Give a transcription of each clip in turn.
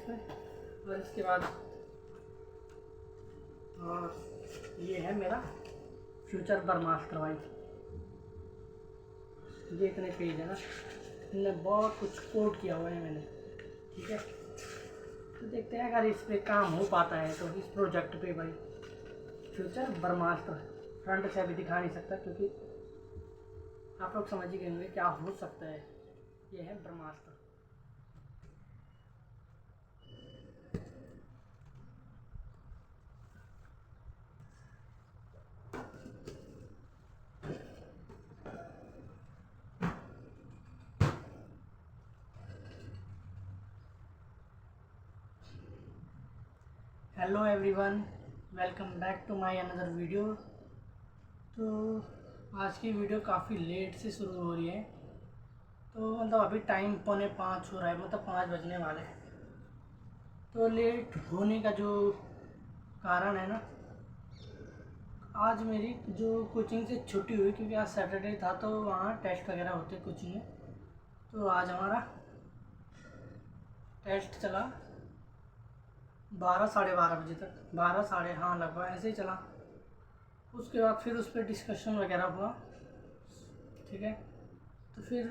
इसमें। और इसके बाद और ये है मेरा फ्यूचर ब्रह्मास्त्र भाई। ये इतने पेज है ना, इनमें बहुत कुछ कोड किया हुआ है मैंने, ठीक है। तो देखते हैं अगर इस पे काम हो पाता है तो इस प्रोजेक्ट पे भाई। फ्यूचर ब्रह्मास्त्र फ्रंट से अभी दिखा नहीं सकता क्योंकि आप लोग समझ ही गए होंगे क्या हो सकता है। ये है Brahmastra. Hello everyone, welcome back to my another video. तो आज की वीडियो काफ़ी लेट से शुरू हो रही है। तो मतलब अभी टाइम 4:45 हो रहा है, मतलब 5 बजने वाले हैं। तो लेट होने का जो कारण है ना, आज मेरी जो कोचिंग से छुट्टी हुई क्योंकि आज सैटरडे था तो वहाँ टेस्ट वगैरह होते कोचिंग में। तो आज हमारा टेस्ट चला 12 साढ़े 12 बजे तक, 12 साढ़े हाँ लगभग ऐसे ही चला। उसके बाद फिर उस पर डिस्कशन वगैरह हुआ, ठीक है। तो फिर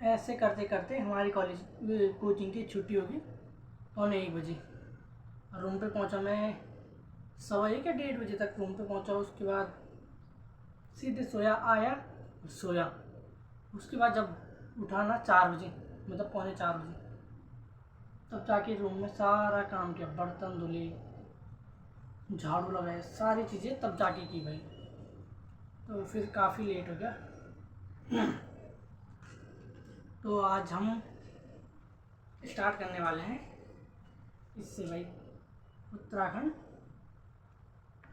ऐसे करते करते हमारी कॉलेज कोचिंग की छुट्टी होगी 1:45 बजे। रूम पे पहुंचा मैं 1:15 या 1:30 बजे तक रूम पे पहुंचा। उसके बाद सीधे सोया, आया सोया। उसके बाद जब उठा ना 4 बजे, मतलब 3:45 बजे, तब जाके रूम में सारा काम किया, बर्तन धुले, झाड़ू लगाए, सारी चीज़ें तब जाके की भाई। तो फिर काफ़ी लेट हो गया। तो आज हम स्टार्ट करने वाले हैं इससे भाई, उत्तराखंड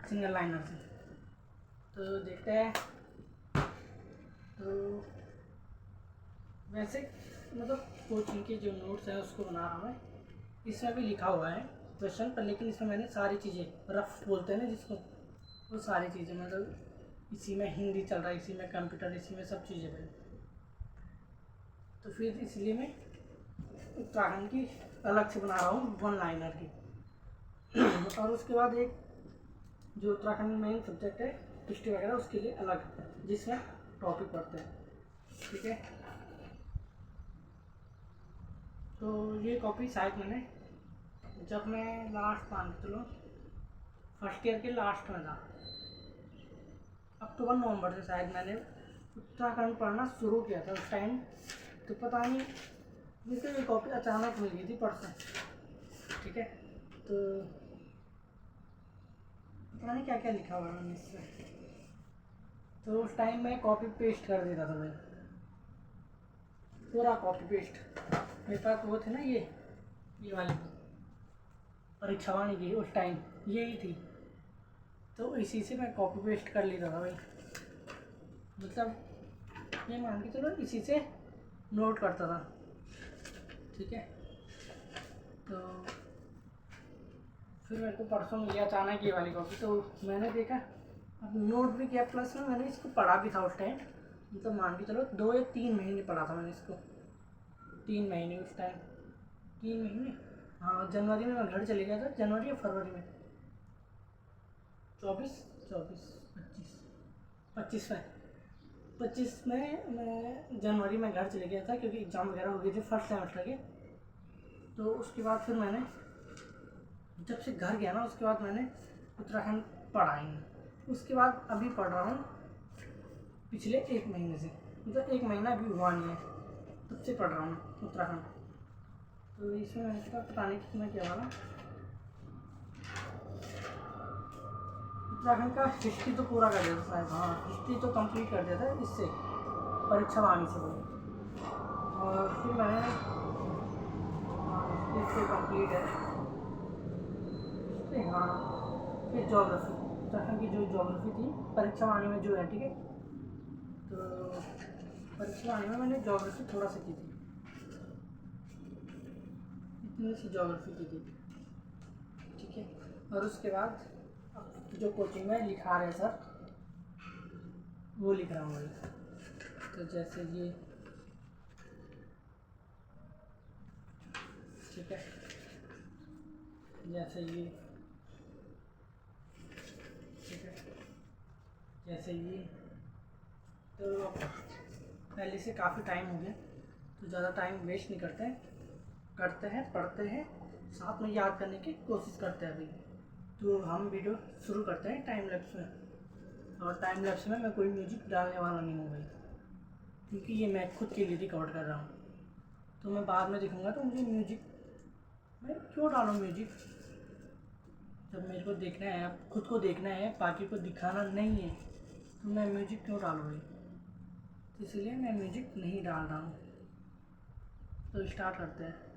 सिंगल लाइनर से। तो देखते हैं। तो वैसे मतलब कोचिंग के जो नोट्स हैं उसको बना रहा हूँ मैं। इसमें भी लिखा हुआ है क्वेश्चन पर, लेकिन इसमें मैंने सारी चीज़ें रफ बोलते हैं ना जिसको, वो सारी चीज़ें मतलब इसी में हिंदी चल रहा है, इसी में कंप्यूटर, इसी में सब चीज़ें भाई। तो फिर इसलिए मैं उत्तराखंड की अलग से बना रहा हूँ 1 लाइनर की। और उसके बाद एक जो उत्तराखंड में मेन सब्जेक्ट है हिस्ट्री वगैरह, उसके लिए अलग जिसमें टॉपिक पढ़ते हैं, ठीक है। तो ये कॉपी शायद मैंने जब मैं लास्ट मान के चलो फर्स्ट ईयर के लास्ट में था, अक्टूबर नवंबर से शायद मैंने उत्तराखंड पढ़ना शुरू किया था उस टाइम। तो पता नहीं मुझे ये कॉपी अचानक मिल गई थी परसों, ठीक है। तो पता नहीं क्या क्या लिखा हुआ मैंने इसमें। तो उस टाइम मैं कॉपी पेस्ट कर देता था मैं, पूरा कॉपी पेस्ट। मेरे पास वो थे ना ये वाली परीक्षा वाणी की, उस टाइम यही थी। तो इसी से मैं कॉपी पेस्ट कर लेता था भाई, मतलब ये मान के चलो इसी से नोट करता था, ठीक है। तो फिर मेरे को परसों मिली अचानक ये वाली कॉपी। तो मैंने देखा, अब नोट भी किया, प्लस में मैंने इसको पढ़ा भी था उस टाइम। मतलब मान के चलो 2 या 3 महीने पढ़ा था मैंने इसको, 3 महीने उस टाइम, 3 महीने। हाँ, जनवरी में मैं घर चले गया था, जनवरी या फरवरी में, 24 25 25 में 25 में मैं जनवरी में घर चले गया था क्योंकि एग्ज़ाम वगैरह हो गए थे फर्स्ट सेमेस्टर के। तो उसके बाद फिर मैंने जब से घर गया ना, उसके बाद मैंने उत्तराखंड पढ़ा ही नहीं। उसके बाद अभी पढ़ रहा हूँ पिछले 1 महीने से, मतलब 1 महीना अभी हुआ नहीं है, तब से पढ़ रहा हूँ उत्तराखंड। तो इसमें मैंने कहा पता नहीं कितना क्या वाला उत्तराखंड का हिस्ट्री तो पूरा कर दिया था शायद। हाँ, हिस्ट्री तो कंप्लीट कर दिया था इससे, परीक्षा वाणी से बोले। और फिर मैंने हिस्ट्री कंप्लीट है, हिस्ट्री हाँ। फिर जोग्राफी, उत्तराखंड की जो जोग्राफी थी परीक्षा वाणी में जो है, ठीक है। तो परीक्षा वाणी में मैंने जोग्राफी थोड़ा सा की थी, इतनी सी जोग्राफी की थी, ठीक है। और उसके बाद जो कोचिंग में लिखा रहे सर वो लिख रहा हूँ भाई। तो जैसे ये, ठीक है, जैसे ये, ठीक है, जैसे ये। तो पहले से काफ़ी टाइम हो गया, तो ज़्यादा टाइम वेस्ट नहीं करते हैं, पढ़ते हैं, साथ में याद करने की कोशिश करते हैं अभी। तो हम वीडियो शुरू करते हैं टाइम लैप्स में। और टाइम लैप्स में मैं कोई म्यूजिक डालने वाला नहीं हूँ भाई, क्योंकि ये मैं खुद के लिए रिकॉर्ड कर रहा हूँ। तो मैं बाद में दिखूँगा तो मुझे म्यूजिक, मैं क्यों डालूँ म्यूजिक जब मेरे को देखना है, खुद को देखना है, बाकी को दिखाना नहीं है, तो मैं म्यूजिक क्यों डालूँ भाई। तो इसलिए मैं म्यूजिक नहीं डाल रहा हूँ। तो स्टार्ट करते हैं।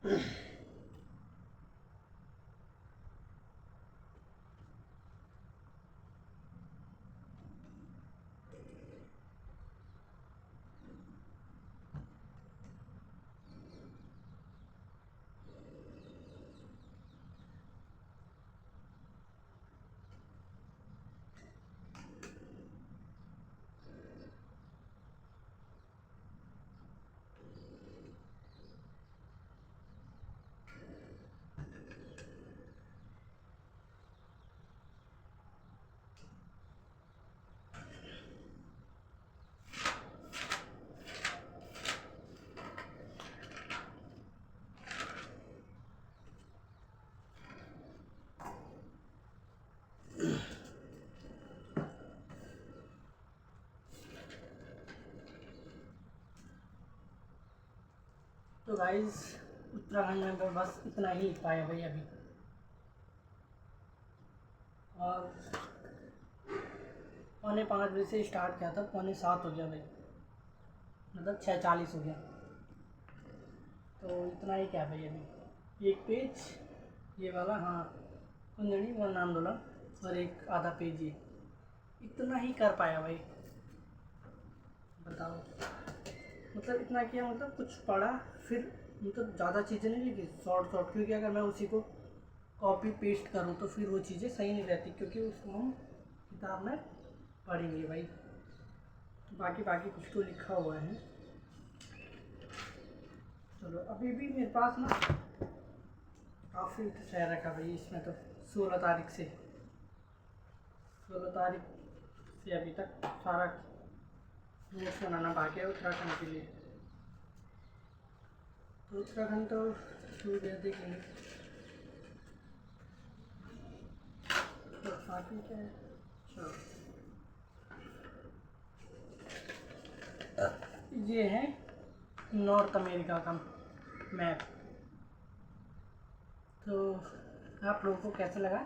तो गाइस उत्तराखंड में मैं बस इतना ही लिख पाया भाई अभी, और 4:45 बजे से स्टार्ट किया था, 6:45 हो गया भाई, मतलब 6:40 हो गया। तो इतना ही क्या भाई अभी, एक पेज ये वाला, हाँ कुंदनी व नामदोला, और एक आधा पेज ये, इतना ही कर पाया भाई, बताओ। मतलब इतना किया, मतलब कुछ पढ़ा, फिर मतलब ज़्यादा चीज़ें नहीं लिखी, शॉर्ट शॉर्ट, क्योंकि अगर मैं उसी को कॉपी पेस्ट करूँ तो फिर वो चीज़ें सही नहीं रहती, क्योंकि उसको हम किताब में पढ़ेंगे भाई। तो बाकी कुछ तो लिखा हुआ है। चलो अभी भी मेरे पास ना काफ़ी शहर रखा भाई इसमें, तो 16 तारीख से अभी तक सारा नोट्स बनाना बाकी है उत्तराखंड के लिए। तो उत्तराखंड तो शुरू कर देखेंगे, तो बाकी क्या है। चलो ये है नॉर्थ अमेरिका का मैप। तो आप लोगों को कैसा लगा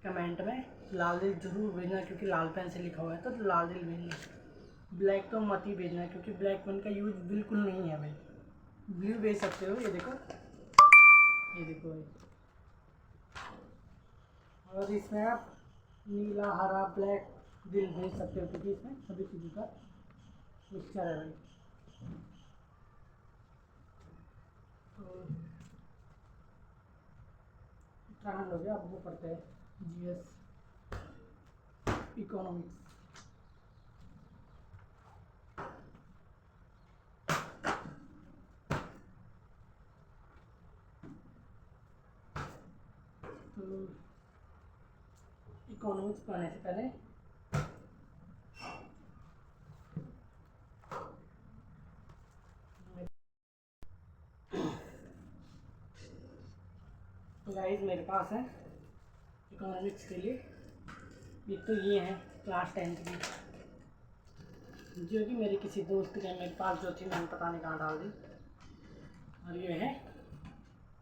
कमेंट में लाल दिल जरूर भेजना, क्योंकि लाल पेन से लिखा हुआ है तो लाल दिल भेजना। ब्लैक तो मत ही भेजना, क्योंकि ब्लैक पेन का यूज बिल्कुल नहीं है भाई। ब्लू भेज सकते हो, ये देखो ये। और इसमें आप नीला, हरा, ब्लैक दिल भेज सकते हो, क्योंकि इसमें सभी चीज़ों का मिक्सचर है भाई। तो उत्तराखंड हो गया, अब वो पढ़ते हैं जीएस इकोनॉमिक्स। तो इकोनॉमिक्स पढ़ने से पहले तो गाइस मेरे पास है इकोनॉमिक्स के लिए, एक तो ये है क्लास 10 की, जो कि मेरे किसी दोस्त के मेरे पास जो थी, मैंने पता नहीं कहाँ डाल दी। और ये है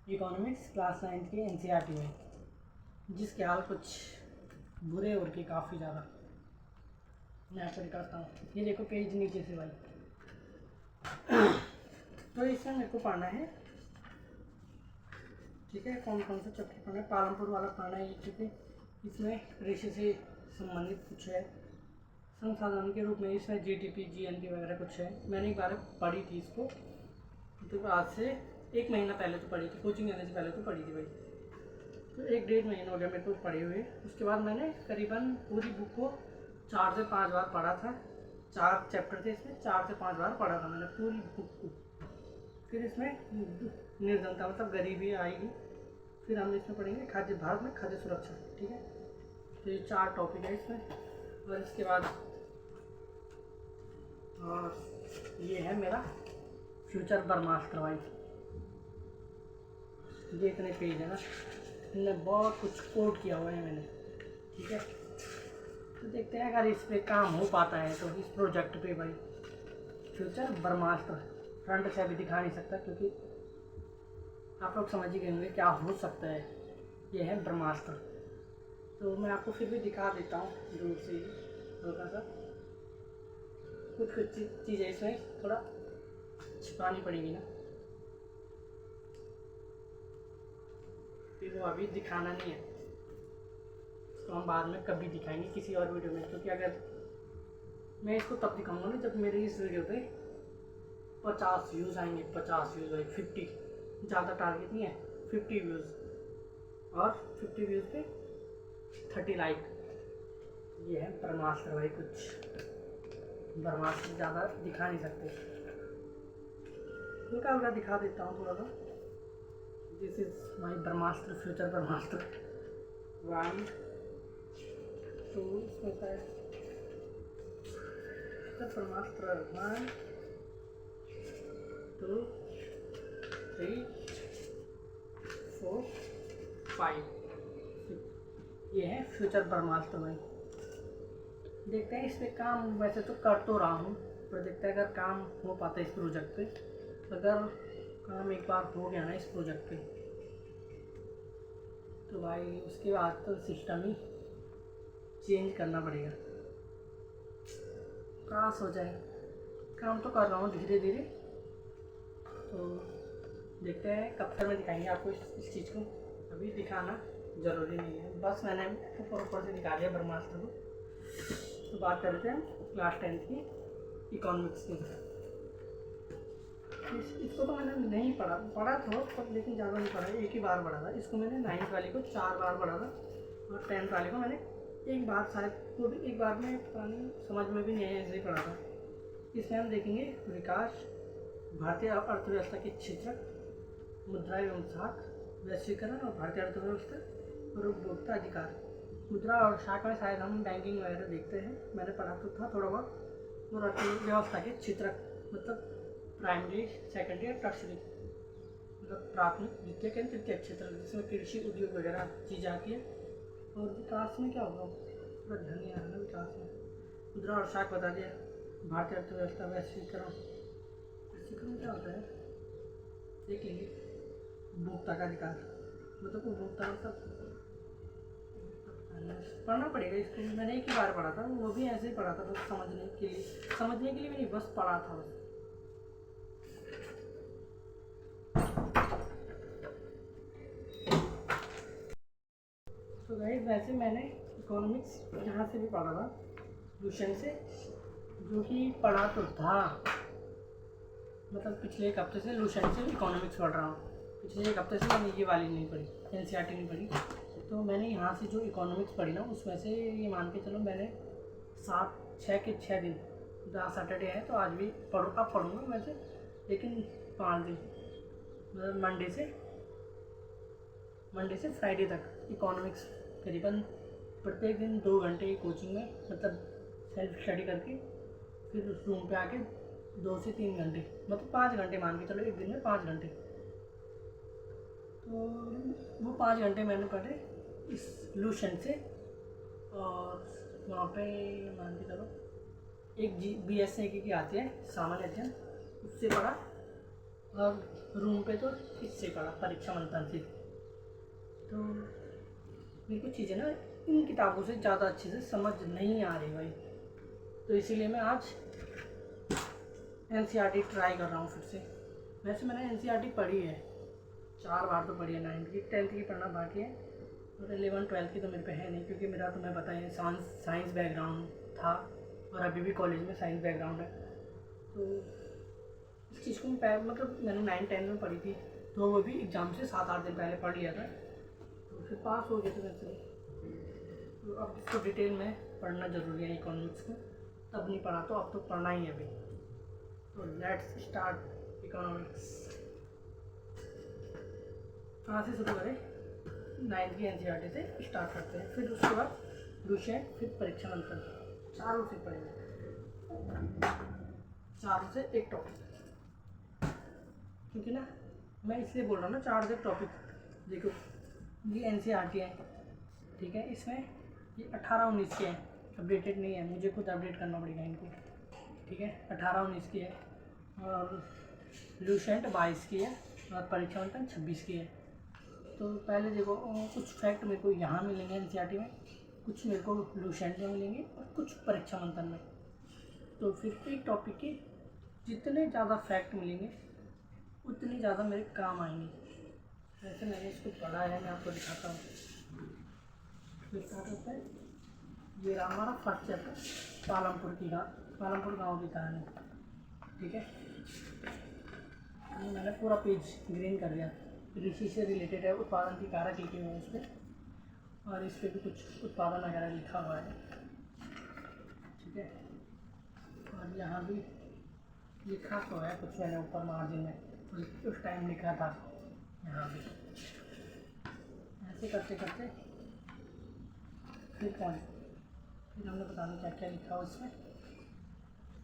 इकोनॉमिक्स क्लास 9 की एनसीईआरटी में, जिसके हाल कुछ बुरे और के काफ़ी ज़्यादा। मैं आपको दिखाता हूँ, ये देखो पेज नीचे से भाई। तो इसमें मेरे को पढ़ना है, ठीक है, कौन कौन सा चैप्टर पढ़ना है। पालमपुर वाला पढ़ना है, क्योंकि इसमें कृषि से संबंधित कुछ है, संसाधन के रूप में इसमें जीडीपी जीएनपी वगैरह कुछ है। मैंने एक बार पढ़ी थी इसको, तो आज से 1 महीना पहले तो पढ़ी थी, कोचिंग आने से पहले तो पढ़ी थी भाई। तो 1-1.5 महीना हो गया मेरे को पढ़े हुए। उसके बाद मैंने करीबन पूरी बुक को 4 से 5 बार पढ़ा था। 4 चैप्टर थे इसमें, 4 से 5 बार पढ़ा था मैंने पूरी बुक को। फिर इसमें निर्धनता मतलब गरीबी आएगी, फिर हम इसमें पढ़ेंगे खाद्य, भारत में खाद्य सुरक्षा, ठीक है। तो ये 4 टॉपिक है इसमें। और इसके बाद ये है मेरा फ्यूचर ब्रह्मास्त्र भाई। ये इतने पेज है ना, इनमें बहुत कुछ कोट किया हुआ है मैंने, ठीक है। तो देखते हैं अगर इस पे काम हो पाता है तो इस प्रोजेक्ट पे भाई। फ्यूचर ब्रह्मास्त्र फ्रंट से अभी दिखा नहीं सकता, क्योंकि आप लोग समझ ही गए होंगे क्या हो सकता है। ये है ब्रह्मास्त्र, तो मैं आपको फिर भी दिखा देता हूँ दूर से ही हल्का सा। कुछ चीज़ें इसमें थोड़ा छिपानी पड़ेगी ना। फिर वो अभी दिखाना नहीं है, तो हम बाद में कभी दिखाएंगे किसी और वीडियो में, क्योंकि अगर मैं इसको तब दिखाऊंगा ना जब मेरे इस वीडियो पे 50 व्यूज़ आएंगे। 50 व्यूज़ आए, 50, ज़्यादा टारगेट नहीं है, 50 व्यूज़, और 50 व्यूज़ पे 30 लाइक। ये है ब्रह्मास्त्र भाई, कुछ ब्रह्मास्त्र ज़्यादा दिखा नहीं सकते, हल्का हल्का दिखा देता हूँ थोड़ा सा। This is my Brahmastra, future Brahmastra 1 2, इसमें का ब्रह्मास्त्र 1 2 3 4 5। ये है फ्यूचर ब्रह्मास्त्र भाई। देखते हैं इस पर काम, वैसे तो कर तो रहा हूँ, पर देखते हैं अगर काम हो पाता है इस प्रोजेक्ट पे। अगर काम एक बार हो गया ना इस प्रोजेक्ट पे, तो भाई उसके बाद तो सिस्टम ही चेंज करना पड़ेगा। काश हो जाए, काम तो कर रहा हूँ धीरे धीरे, तो देखते हैं कब तक में दिखाएंगे आपको इस चीज़ को। अभी दिखाना ज़रूरी नहीं है, बस मैंने ऊपर से दिखा दिया ब्रह्मास्त्र को। तो बात कर लेते हैं क्लास 10th की इकोनॉमिक्स की। इसको तो मैंने नहीं पढ़ा था पर, लेकिन ज़्यादा नहीं पढ़ा, एक ही बार पढ़ा था इसको मैंने। 9th वाले को 4 बार पढ़ा था, और 10th वाले को मैंने एक बार, शायद वो भी एक बार में पता नहीं, समझ में भी नहीं आया, ऐसे ही पढ़ा था। इसमें हम देखेंगे विकास, भारतीय अर्थव्यवस्था के क्षेत्र, मुद्रा एवं शाख, वैश्वीकरण और भारतीय अर्थव्यवस्था और उपभोक्ता अधिकार। मुद्रा और शाख में शायद हम बैंकिंग वगैरह देखते हैं, मैंने पढ़ा तो था थोड़ा बहुत। और अर्थव्यवस्था के क्षेत्र मतलब प्राइमरी, सेकेंडरी और टर्सरी, मतलब प्राथमिक, द्वितीय एवं तृतीय क्षेत्र, जिसमें कृषि, उद्योग वगैरह चीज़ आती है। और विकास में क्या होगा, पूरा ध्यान नहीं आ रहा ना विकास में। मुद्रा और शाख बता दिया, भारतीय अर्थव्यवस्था, वैश्वीकरण। वैश्वीकरण क्या होता है देख लेंगे। उपभोक्ता का अधिकार मतलब उपभोक्ता, मतलब पढ़ना पड़ेगा इसको, मैंने एक ही बार पढ़ा था, वो भी ऐसे ही पढ़ा था, बस समझने के लिए भी नहीं, बस पढ़ा था बस। तो गाइस वैसे मैंने इकोनॉमिक्स यहाँ से भी पढ़ा था, ट्यूशन से, जो कि पढ़ा तो था, मतलब पिछले एक हफ्ते से लूशन से इकोनॉमिक्स पढ़ रहा हूँ। पिछले एक हफ्ते से मैंने ये वाली नहीं पढ़ी, एनसीईआरटी नहीं पढ़ी। तो मैंने यहाँ से जो इकोनॉमिक्स पढ़ी ना, उसमें से ये मान के चलो मैंने 6 दिन, जहाँ सैटरडे है तो आज भी अब पढ़ूँगा वैसे, लेकिन 5 दिन, मतलब मंडे से फ्राइडे तक इकोनॉमिक्स करीबन प्रत्येक दिन 2 घंटे की कोचिंग में, मतलब सेल्फ स्टडी करके, फिर रूम पे आके 2 से 3 घंटे, मतलब 5 घंटे मान के चलो एक दिन में 5 घंटे। तो वो 5 घंटे मैंने पढ़े इस लूशन से, और वहाँ पे मान के चलो एक BSA की आती है सामान्य अध्ययन, उससे पढ़ा, और रूम पे तो इससे पढ़ा, परीक्षा मंथन से। तो मेरे को चीज़ें ना इन किताबों से ज़्यादा अच्छे से समझ नहीं आ रही भाई, तो इसीलिए मैं आज एनसीईआरटी ट्राई कर रहा हूँ फिर से। वैसे मैंने एनसीईआरटी पढ़ी है 4 बार तो पढ़ी है, 9th की, 10th की पढ़ना बाकी है, और 11th 12th की तो मेरे पे है नहीं, क्योंकि मेरा तुम्हें पता है साइंस बैकग्राउंड था, और अभी भी कॉलेज में साइंस बैकग्राउंड है। तो इस चीज़ को मैं मतलब मैंने 9th 10th में पढ़ी थी, तो वो भी एग्ज़ाम से 7-8 दिन पहले पढ़ लिया था, तो फिर पास हो गए थे वैसे। तो अब इसको डिटेल में पढ़ना ज़रूरी है इकोनॉमिक्स को, तब नहीं पढ़ा तो अब तो पढ़ना ही है अभी। तो लेट्स स्टार्ट इकोनॉमिक्स। कहाँ से शुरू करें? 9th की एनसीईआरटी से स्टार्ट करते हैं, फिर उसके बाद लूशन, फिर परीक्षा मंथन, चारों से पढ़ेंगे, चारों से एक टॉपिक। क्योंकि ना मैं इसलिए बोल रहा हूँ ना 4 से टॉपिक। देखो ये एनसीईआरटी है, ठीक है, इसमें ये 18-19 के हैं, अपडेटेड नहीं है, मुझे खुद अपडेट करना पड़ेगा इनको, ठीक है। 18-19 की है, और लूसेंट 22 की है, और परीक्षा मंथन 26 की है। तो पहले देखो कुछ फैक्ट मेरे को यहाँ मिलेंगे एनसीईआरटी में, कुछ मेरे को लूसेंट में मिलेंगे, और कुछ परीक्षा मंथन में। तो फिर एक टॉपिक के जितने ज़्यादा फैक्ट मिलेंगे उतने ज़्यादा मेरे काम आएंगे, वैसे मैंने इसको पढ़ा है, मैं आपको दिखाता हूँ। फिर क्या करते हैं, ये रहा हमारा फर्स्ट चैप्टर, पालमपुर गांव की कहानी। ठीक है, ये मैंने पूरा पेज ग्रीन कर दिया। कृषि से रिलेटेड है, उत्पादन की कारक लिखे हुए हैं इस पर, और इस पर भी कुछ उत्पादन वगैरह लिखा हुआ है। ठीक है, और यहाँ भी लिखा तो है कुछ, मैंने ऊपर मार्जिन में उस टाइम लिखा था। यहाँ भी ऐसे करते करते फिर हमने पता नहीं क्या क्या लिखा हो इसमें।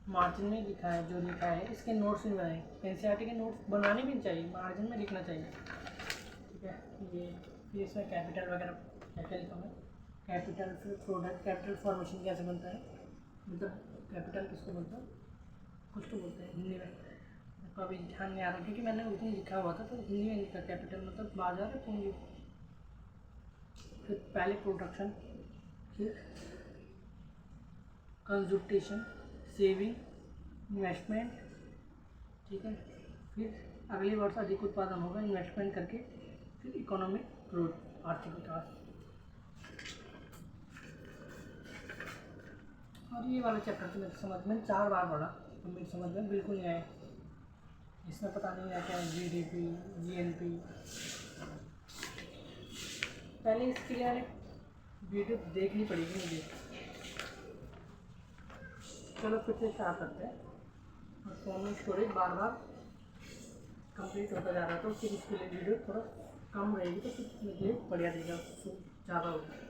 मार्जिन में लिखा है, जो लिखा है इसके नोट्स नहीं बनाए। एनसीईआरटी के नोट्स बनाने भी नहीं चाहिए, मार्जिन में लिखना चाहिए। ठीक है, ये फिर इसमें कैपिटल वगैरह क्या क्या लिखा है। कैपिटल, फिर प्रोडक्ट, कैपिटल फॉर्मेशन कैसे बनता है, मतलब कैपिटल किसको बोलते हैं, कुछ तो बोलते हैं हिंदी में, तो अभी ध्यान नहीं आ रहा क्योंकि मैंने उस दिन लिखा हुआ था तो हिंदी में लिखा। कैपिटल मतलब बाजार पूंजी। फिर पहले प्रोडक्शन, फिर कंजप्टेशन, सेविंग, इन्वेस्टमेंट। ठीक है, फिर अगले वर्ष अधिक उत्पादन होगा इन्वेस्टमेंट करके, फिर इकोनॉमिक ग्रोथ, आर्थिक विकास। और ये वाला चैप्टर तो मेरे समझ में 4 बार पढ़ा तो मेरी समझ में बिल्कुल नहीं आया। इसमें पता नहीं है क्या जीडीपी, जीएनपी। पहले इसके लिए वीडियो देखनी पड़ेगी मुझे। चलो फिर से स्टार्ट करते हैं। और फ़ोन में स्टोरेज बार बार कंप्लीट होता जा रहा है, तो फिर इसके लिए वीडियो थोड़ा कम रहेगी, तो फिर मुझे बढ़िया रहेगा, ज़्यादा होगा।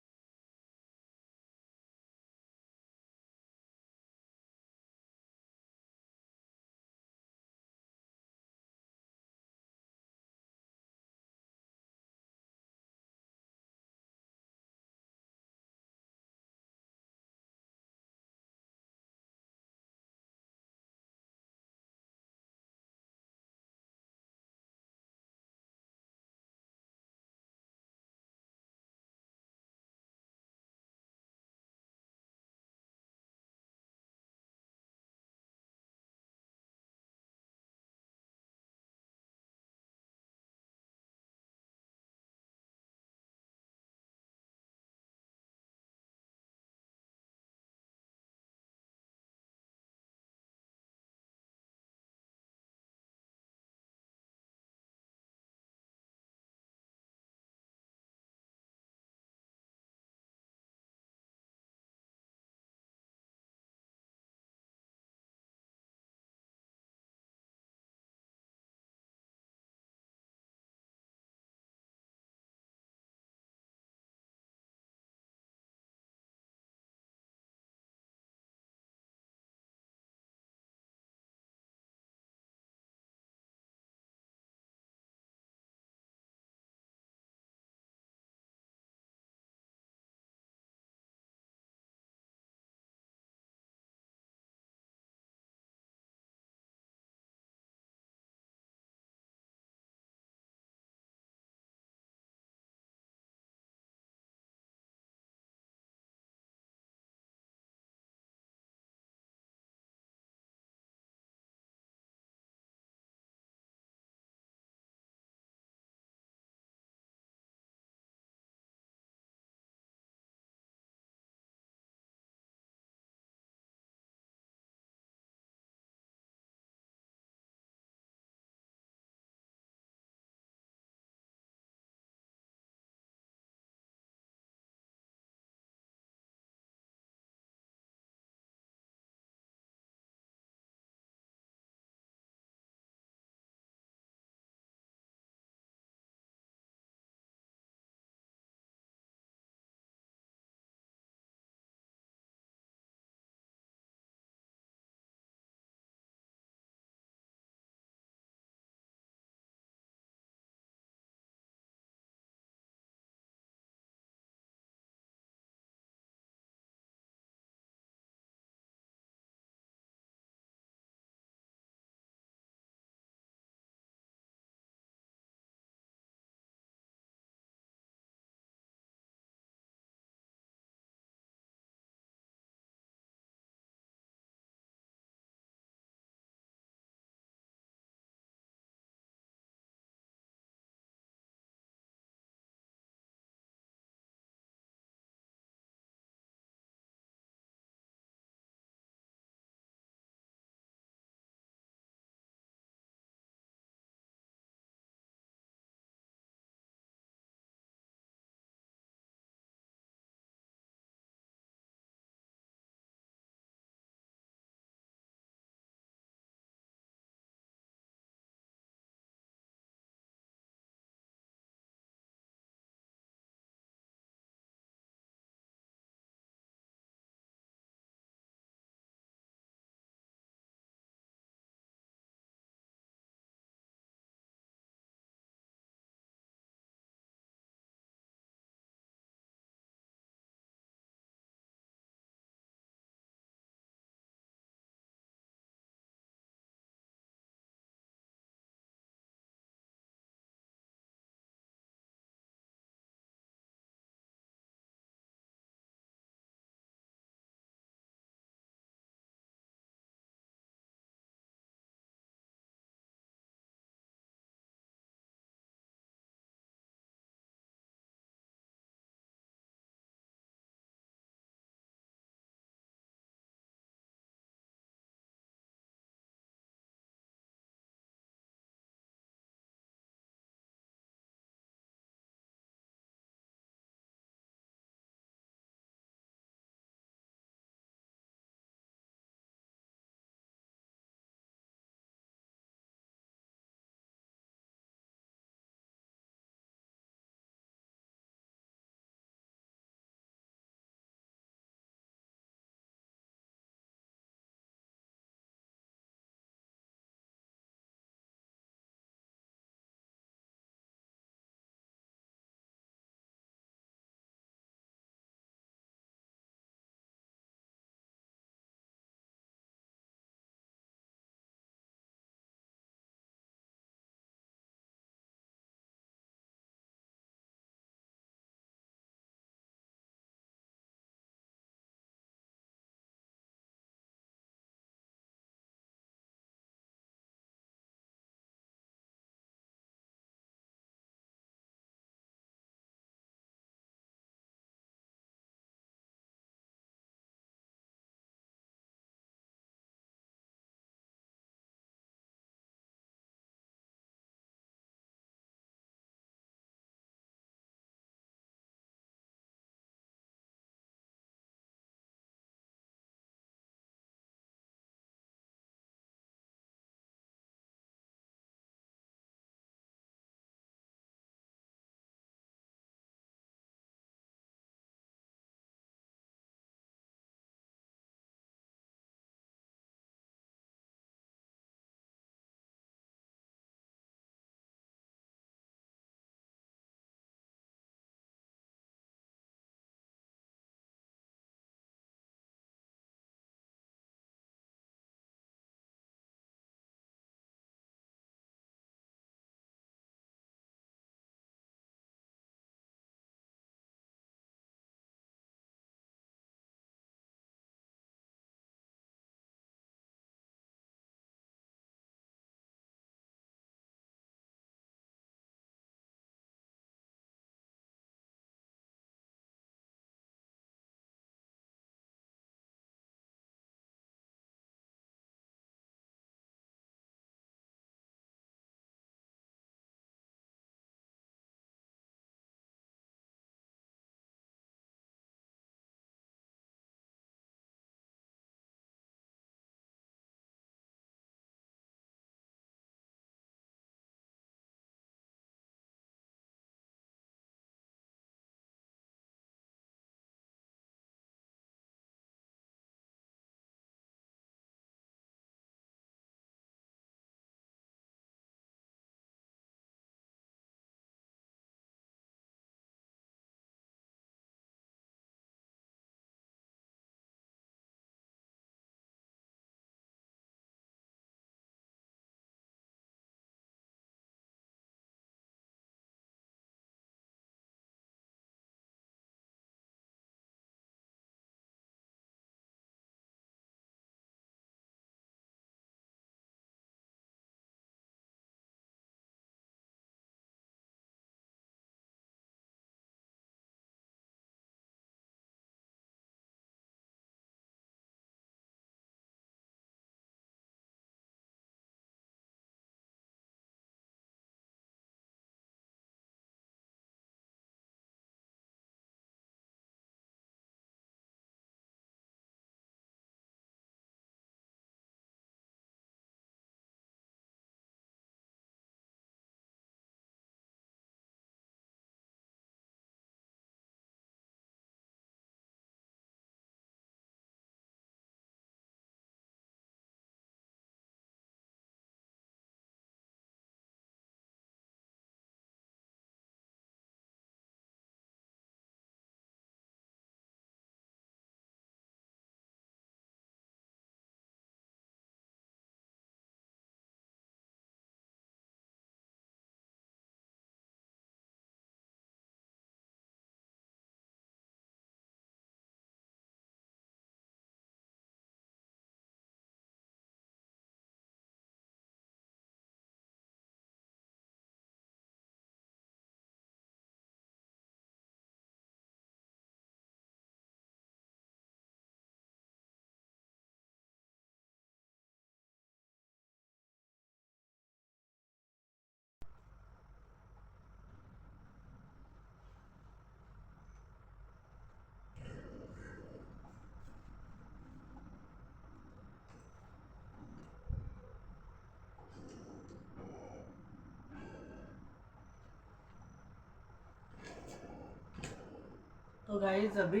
तो गाइस अभी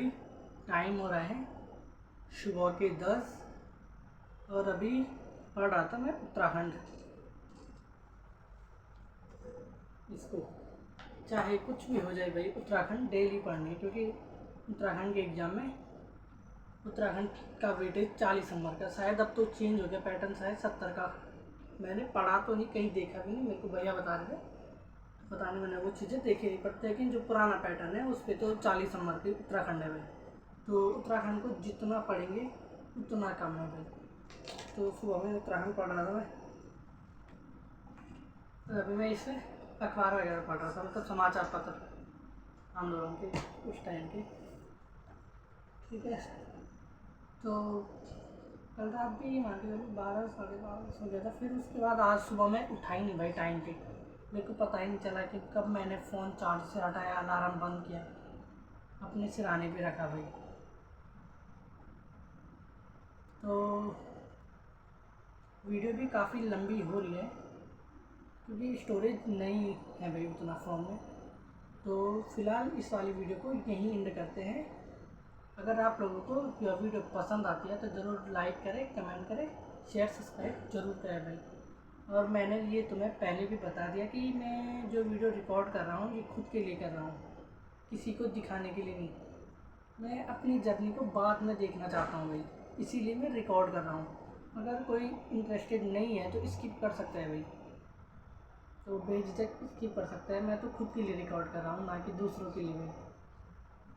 टाइम हो रहा है सुबह के 10 और अभी पढ़ रहा था मैं उत्तराखंड। इसको चाहे कुछ भी हो जाए भाई, उत्तराखंड डेली पढ़नी है, क्योंकि उत्तराखंड के एग्ज़ाम में उत्तराखंड का वेटेज 40 नंबर का, शायद अब तो चेंज हो गया पैटर्न, शायद 70 का। मैंने पढ़ा तो नहीं, कहीं देखा भी नहीं, मेरे को भैया बता रहे थे, पता नहीं मैंने वो चीज़ें देखी नहीं, पर लेकिन जो पुराना पैटर्न है उस पर तो 40 नंबर की उत्तराखंड है भाई। तो उत्तराखंड को जितना पढ़ेंगे उतना कम है भाई। तो सुबह में उत्तराखंड पढ़ रहा था मैं, तो अभी मैं इसमें अखबार वगैरह पढ़ रहा था, मतलब समाचार पत्र आंदोलन के उस टाइम के। ठीक है, तो कल रात भी मान के 12 साढ़े 12 सो गया था। फिर उसके बाद आज सुबह में उठा ही नहीं भाई टाइम पे, मेरे को पता ही नहीं चला कि कब मैंने फ़ोन चार्ज से हटाया, अलार्म बंद किया, अपने सिराने पे रखा भाई। तो वीडियो भी काफ़ी लंबी हो रही है क्योंकि स्टोरेज नहीं है भाई उतना फ़ोन में। तो फ़िलहाल इस वाली वीडियो को यहीं एंड करते हैं। अगर आप लोगों को यह वीडियो पसंद आती है तो ज़रूर लाइक करें, कमेंट करें, शेयर सब्सक्राइब जरूर करें भाई। और मैंने ये तुम्हें पहले भी बता दिया कि मैं जो वीडियो रिकॉर्ड कर रहा हूँ ये खुद के लिए कर रहा हूँ, किसी को दिखाने के लिए नहीं। मैं अपनी जर्नी को बाद में देखना चाहता हूँ भाई, इसीलिए मैं रिकॉर्ड कर रहा हूँ। अगर कोई इंटरेस्टेड नहीं है तो स्किप कर सकता है भाई, तो बेझिझक स्किप कर सकता है। मैं तो खुद के लिए रिकॉर्ड कर रहा हूँ, ना कि दूसरों के लिए भाई।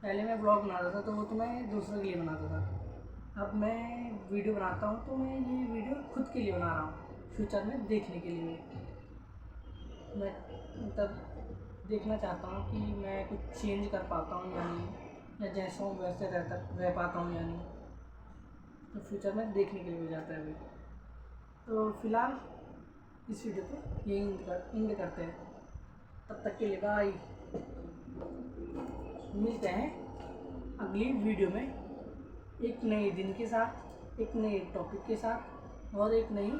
पहले मैं ब्लॉग बनाता था तो वो तो मैं दूसरों के लिए बनाता था, अब मैं वीडियो बनाता हूँ तो मैं ये वीडियो खुद के लिए बना रहा हूँ, फ्यूचर में देखने के लिए। मैं मतलब देखना चाहता हूँ कि मैं कुछ चेंज कर पाता हूँ या नहीं, या जैसा हूँ वैसे रह पाता हूँ या नहीं, तो फ्यूचर में देखने के लिए हो जाता है भाई। तो फिलहाल इस वीडियो को यही एंड करते हैं, तब तक के लिए बाय। मिलते हैं अगली वीडियो में एक नए दिन के साथ, एक नए टॉपिक के साथ और एक नई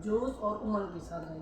जोश और उमंग के साथ भाई।